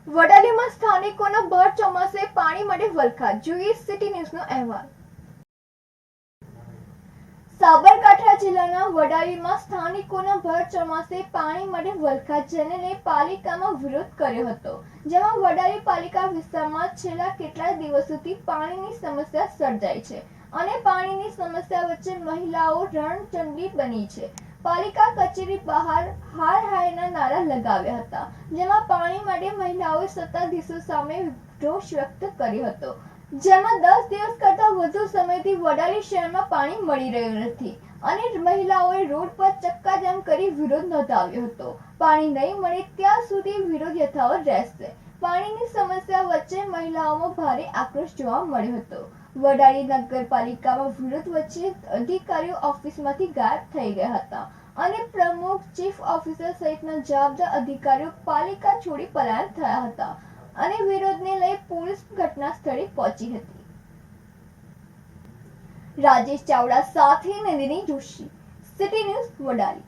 વડાલીમાં સ્થાનિકોના ભર ચોમાસે પાણી માટે વલખાં, જોઈએ સિટી ન્યૂઝનો અહેવાલ। સાબરકાંઠા જિલ્લાના વડાલીમાં સ્થાનિકોના ભર ચોમાસે પાણી માટે વલખાં, જેને લઈ પાલિકામાં વિરોધ કર્યો હતો, જેમાં વડાલી પાલિકા વિસ્તારમાં છેલ્લા કેટલાક દિવસોથી પાણીની સમસ્યા સર્જાઈ છે અને પાણીની સમસ્યા વચ્ચે મહિલાઓ રણચંડી બની છે। પાલિકા કચેરી બહાર હાર હાયના નારા લગાવ્યા હતા, જેમાં પાણી માટે મહિલાઓએ સત્તાધીશો સામે રોષ વ્યક્ત કર્યો હતો, જેમાં 10 દિવસ કરતા વધુ સમયથી વડાલી શહેરમાં પાણી મળી રહ્યું નથી અને મહિલાઓએ રોડ પર ચક્કાજામ કરી વિરોધ નોંધાવ્યો હતો। પાણી નહીં મળે ત્યાં સુધી વિરોધ યથાવત રહેશે। પાણીની સમસ્યા વચ્ચે મહિલાઓમાં ભારે આક્રોશ જોવા મળ્યો હતો। વડાલી નગરપાલિકામાં વિરોધ વચ્ચે અધિકારીઓ ઓફિસમાંથી ગાયબ થઈ ગયા હતા અને પ્રમુખ, ચીફ ઓફિસર સહિતના જવાબદાર અધિકારીઓ પાલિકા છોડી પલાયન થયા હતા અને વિરોધને લઈ પોલીસ ઘટના સ્થળે પહોંચી હતી। રાજેશ ચાવડા સાથે નંદિની જોશી, સિટી ન્યૂઝ વડાલી।